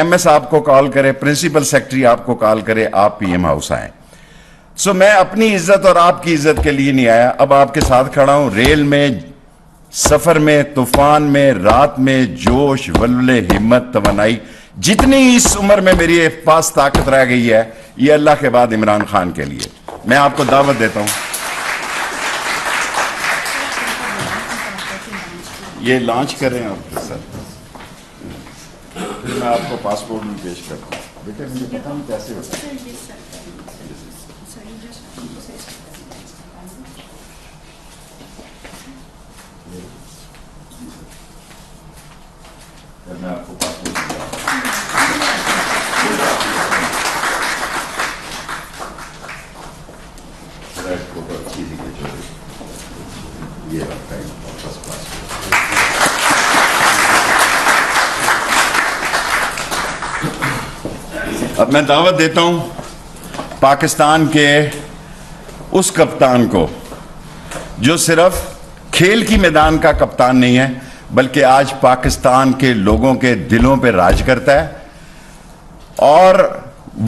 MS آپ کو کال کرے, پرنسپل سیکرٹری آپ کو کال کرے, آپ PM ہاؤس آئیں. سو میں اپنی عزت اور آپ کی عزت کے لیے نہیں آیا, اب آپ کے ساتھ کھڑا ہوں. ریل میں, سفر میں, طوفان میں, رات میں, جوش, ولولے, ہمت, توانائی, جتنی اس عمر میں میری پاس طاقت رہ گئی ہے, یہ اللہ کے بعد عمران خان کے لیے. میں آپ کو دعوت دیتا ہوں. یہ لانچ کریں آپ سر, پھر میں آپ کو پاسپورٹ بھی پیش کرتا ہوں. بیٹے مجھے پتا نہیں کیسے ہوتا ہے. میں آپ کو پاسپورٹ یہ رکھتا ہے پاسپورٹ. اب میں دعوت دیتا ہوں پاکستان کے اس کپتان کو جو صرف کھیل کی میدان کا کپتان نہیں ہے, بلکہ آج پاکستان کے لوگوں کے دلوں پہ راج کرتا ہے. اور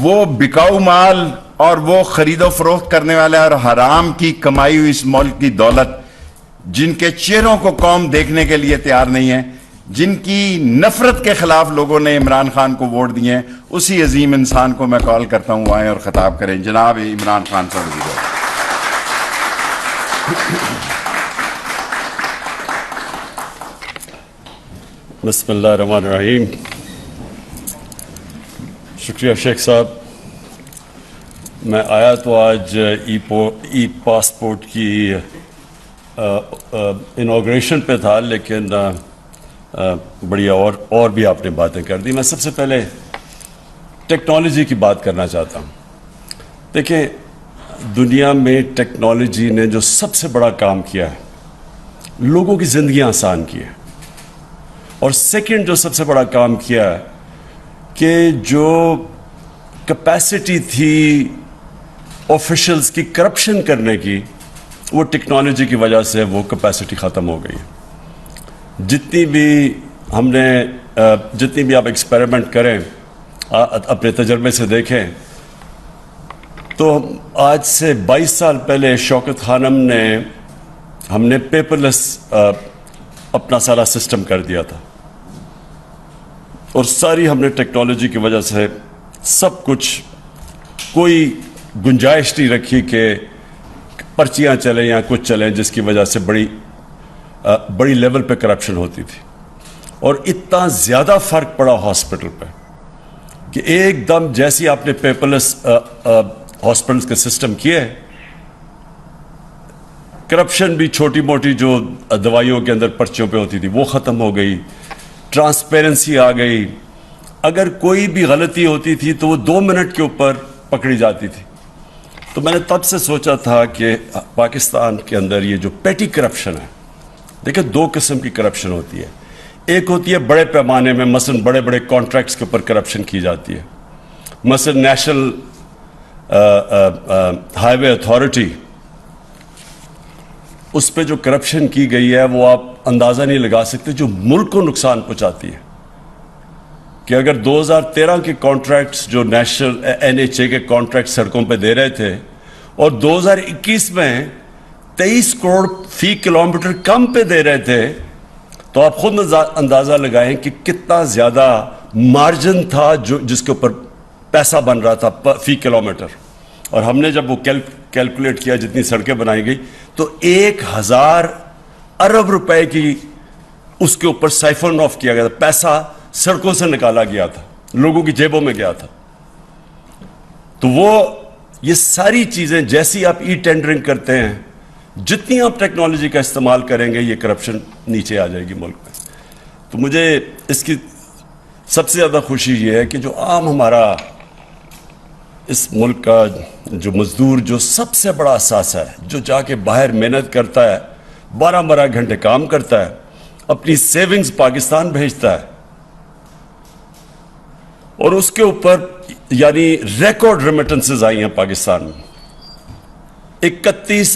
وہ بکاؤ مال اور وہ خرید و فروخت کرنے والے اور حرام کی کمائی ہوئی اس ملک کی دولت, جن کے چہروں کو قوم دیکھنے کے لیے تیار نہیں ہے, جن کی نفرت کے خلاف لوگوں نے عمران خان کو ووٹ دیے ہیں, اسی عظیم انسان کو میں کال کرتا ہوں آئیں اور خطاب کریں. جناب عمران خان صاحب. بسم اللہ الرحمن الرحیم. شکریہ شیخ صاحب. میں آیا تو آج ای پاسپورٹ کی انوگریشن پہ تھا, لیکن بڑی اور بھی آپ نے باتیں کر دی. میں سب سے پہلے ٹیکنالوجی کی بات کرنا چاہتا ہوں. دیکھیں, دنیا میں ٹیکنالوجی نے جو سب سے بڑا کام کیا ہے, لوگوں کی زندگیاں آسان کی ہے. اور سیکنڈ جو سب سے بڑا کام کیا ہے کہ جو کیپیسٹی تھی آفیشلز کی کرپشن کرنے کی, وہ ٹیکنالوجی کی وجہ سے وہ کیپیسٹی ختم ہو گئی. جتنی بھی آپ ایکسپیریمنٹ کریں, اپنے تجربے سے دیکھیں, تو آج سے 22 سال پہلے شوکت خانم نے ہم نے پیپر لیس اپنا سارا سسٹم کر دیا تھا, اور ساری ہم نے ٹیکنالوجی کی وجہ سے سب کچھ, کوئی گنجائش نہیں رکھی کہ پرچیاں چلیں یا کچھ چلیں, جس کی وجہ سے بڑی لیول پہ کرپشن ہوتی تھی. اور اتنا زیادہ فرق پڑا ہاسپٹل پہ کہ ایک دم جیسی آپ نے پیپر لیس ہاسپٹلس کے سسٹم کیے, کرپشن بھی چھوٹی موٹی جو دوائیوں کے اندر پرچیوں پہ ہوتی تھی وہ ختم ہو گئی, ٹرانسپیرنسی آ گئی. اگر کوئی بھی غلطی ہوتی تھی تو وہ 2 منٹ کے اوپر پکڑی جاتی تھی. تو میں نے تب سے سوچا تھا کہ پاکستان کے اندر یہ جو پیٹی کرپشن ہے, دیکھیں 2 قسم کی کرپشن ہوتی ہے. ایک ہوتی ہے بڑے پیمانے میں, مثلا بڑے بڑے کانٹریکٹس کے اوپر کرپشن کی جاتی ہے. مثلا نیشنل ہائی وے اتھارٹی, اس پہ جو کرپشن کی گئی ہے وہ آپ اندازہ نہیں لگا سکتے, جو ملک کو نقصان پہنچاتی ہے. کہ اگر 2013 کے کانٹریکٹس جو نیشنل NHA کے کانٹریکٹ سڑکوں پہ دے رہے تھے, اور 2021 میں 23 کروڑ فی کلومیٹر کم پہ دے رہے تھے, تو آپ خود اندازہ لگائیں کہ کتنا زیادہ مارجن تھا جس کے اوپر پیسہ بن رہا تھا فی کلومیٹر. اور ہم نے جب وہ کیلکولیٹ کیا جتنی سڑکیں بنائی گئی, تو 1000 ارب روپے کی اس کے اوپر سائفن آف کیا گیا تھا, پیسہ سڑکوں سے نکالا گیا تھا, لوگوں کی جیبوں میں گیا تھا. تو وہ یہ ساری چیزیں جیسی آپ ای ٹینڈرنگ کرتے ہیں, جتنی آپ ٹیکنالوجی کا استعمال کریں گے, یہ کرپشن نیچے آ جائے گی ملک میں. تو مجھے اس کی سب سے زیادہ خوشی یہ ہے کہ جو عام ہمارا اس ملک کا جو مزدور, جو سب سے بڑا اثاثہ ہے, جو جا کے باہر محنت کرتا ہے, 12 گھنٹے کام کرتا ہے, اپنی سیونگز پاکستان بھیجتا ہے, اور اس کے اوپر یعنی ریکارڈ ریمیٹنسز آئی ہیں پاکستان میں. 31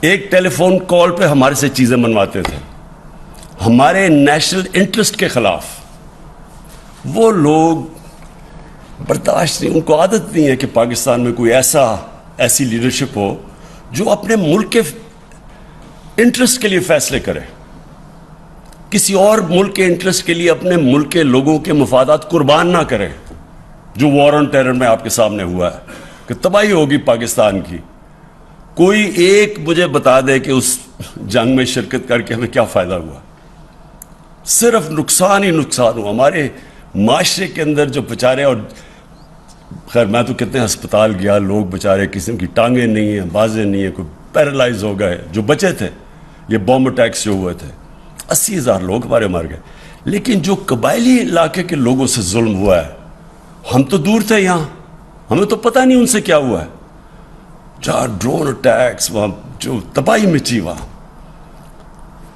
ایک ٹیلی فون کال پہ ہمارے سے چیزیں منواتے تھے ہمارے نیشنل انٹرسٹ کے خلاف. وہ لوگ برداشت نہیں, ان کو عادت نہیں ہے کہ پاکستان میں کوئی ایسی لیڈرشپ ہو جو اپنے ملک کے انٹرسٹ کے لیے فیصلے کرے, کسی اور ملک کے انٹرسٹ کے لیے اپنے ملک کے لوگوں کے مفادات قربان نہ کرے, جو وار آن ٹیرر میں آپ کے سامنے ہوا ہے کہ تباہی ہوگی پاکستان کی. کوئی ایک مجھے بتا دے کہ اس جنگ میں شرکت کر کے ہمیں کیا فائدہ ہوا؟ صرف نقصان ہی نقصان ہوا ہمارے معاشرے کے اندر. جو بیچارے, اور خیر میں تو کتنے ہسپتال گیا, لوگ بیچارے کسی کی ٹانگیں نہیں ہیں, بازیں نہیں ہیں, کوئی پیرالائز ہو گئے جو بچے تھے. یہ بوم اٹیکس جو ہوئے تھے 80,000 لوگ ہمارے مر گئے. لیکن جو قبائلی علاقے کے لوگوں سے ظلم ہوا ہے, ہم تو دور تھے یہاں, ہمیں تو پتہ نہیں ان سے کیا ہوا ہے. جہاں ڈرون اٹیکس, وہاں جو تباہی مچی, وہاں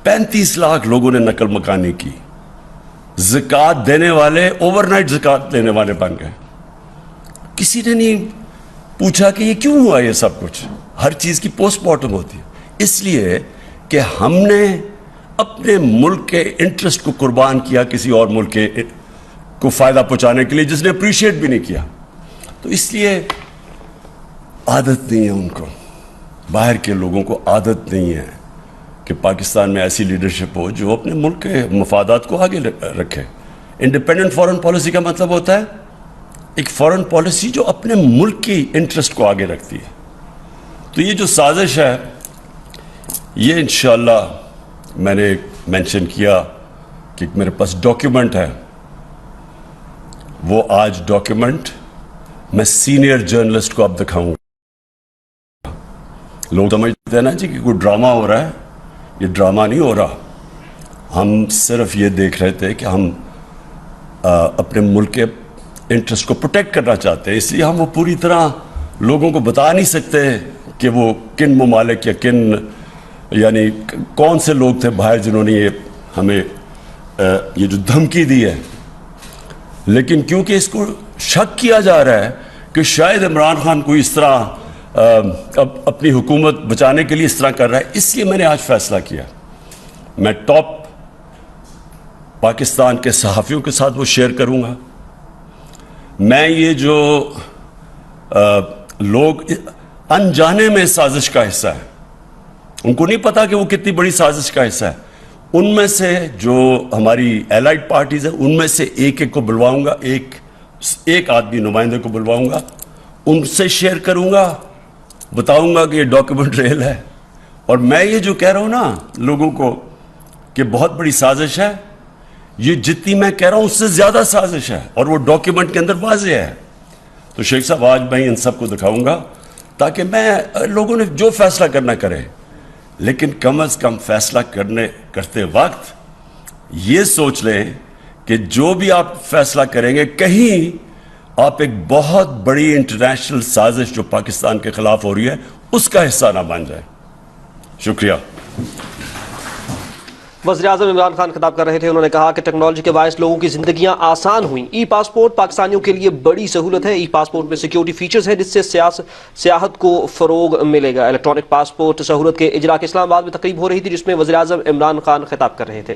35 لاکھ لوگوں نے نقل مکانی کی. زکوٰۃ دینے والے اوور نائٹ زکوٰۃ دینے والے بن گئے. کسی نے نہیں پوچھا کہ یہ کیوں ہوا یہ سب کچھ. ہر چیز کی پوسٹ مارٹم ہوتی ہے, اس لیے کہ ہم نے اپنے ملک کے انٹرسٹ کو قربان کیا کسی اور ملک کے کو فائدہ پہنچانے کے لیے, جس نے اپریشیٹ بھی نہیں کیا. تو اس لیے عادت نہیں ہے ان کو, باہر کے لوگوں کو عادت نہیں ہے کہ پاکستان میں ایسی لیڈرشپ ہو جو اپنے ملک کے مفادات کو آگے رکھے. انڈیپینڈنٹ فارن پالیسی کا مطلب ہوتا ہے ایک فارن پالیسی جو اپنے ملک کی انٹرسٹ کو آگے رکھتی ہے. تو یہ جو سازش ہے, یہ انشاءاللہ میں نے مینشن کیا کہ میرے پاس ڈاکیومنٹ ہے. وہ آج ڈاکیومنٹ میں سینئر جرنلسٹ کو اب دکھاؤں گا. لوگ سمجھتے ہیں نا جی کہ کوئی ڈرامہ ہو رہا ہے, یہ ڈرامہ نہیں ہو رہا. ہم صرف یہ دیکھ رہے تھے کہ ہم اپنے ملک کے انٹرسٹ کو پروٹیکٹ کرنا چاہتے ہیں, اس لیے ہم وہ پوری طرح لوگوں کو بتا نہیں سکتے کہ وہ کن ممالک یا کن یعنی کون سے لوگ تھے باہر جنہوں نے یہ ہمیں یہ جو دھمکی دی ہے. لیکن کیونکہ اس کو شک کیا جا رہا ہے کہ شاید عمران خان کوئی اس طرح اپنی حکومت بچانے کے لیے اس طرح کر رہا ہے, اس لیے میں نے آج فیصلہ کیا. میں ٹاپ پاکستان کے صحافیوں کے ساتھ وہ شیئر کروں گا. میں یہ جو لوگ انجانے میں سازش کا حصہ ہے, ان کو نہیں پتا کہ وہ کتنی بڑی سازش کا حصہ ہے, ان میں سے جو ہماری ایلائڈ پارٹیز ہیں ان میں سے ایک ایک کو بلواؤں گا, ایک آدمی نمائندے کو بلواؤں گا, ان سے شیئر کروں گا, بتاؤں گا کہ یہ ڈاکیومنٹ ریل ہے. اور میں یہ جو کہہ رہا ہوں نا لوگوں کو کہ بہت بڑی سازش ہے, یہ جتنی میں کہہ رہا ہوں اس سے زیادہ سازش ہے, اور وہ ڈاکیومنٹ کے اندر واضح ہے. تو شیخ صاحب آج میں ان سب کو دکھاؤں گا تاکہ لوگوں نے جو فیصلہ کرنا کرے, لیکن کم از کم فیصلہ کرتے وقت یہ سوچ لیں کہ جو بھی آپ فیصلہ کریں گے کہیں آپ ایک بہت بڑی انٹرنیشنل سازش جو پاکستان کے خلاف ہو رہی ہے اس کا حصہ نہ بن جائے. شکریہ. وزیراعظم عمران خان خطاب کر رہے تھے. انہوں نے کہا کہ ٹیکنالوجی کے باعث لوگوں کی زندگیاں آسان ہوئیں. ای پاسپورٹ پاکستانیوں کے لیے بڑی سہولت ہے. ای پاسپورٹ میں سیکیورٹی فیچرز ہیں جس سے سیاحت کو فروغ ملے گا. الیکٹرانک پاسپورٹ سہولت کے اجرا کی اسلام آباد میں تقریب ہو رہی تھی جس میں وزیراعظم عمران خان خطاب کر رہے تھے.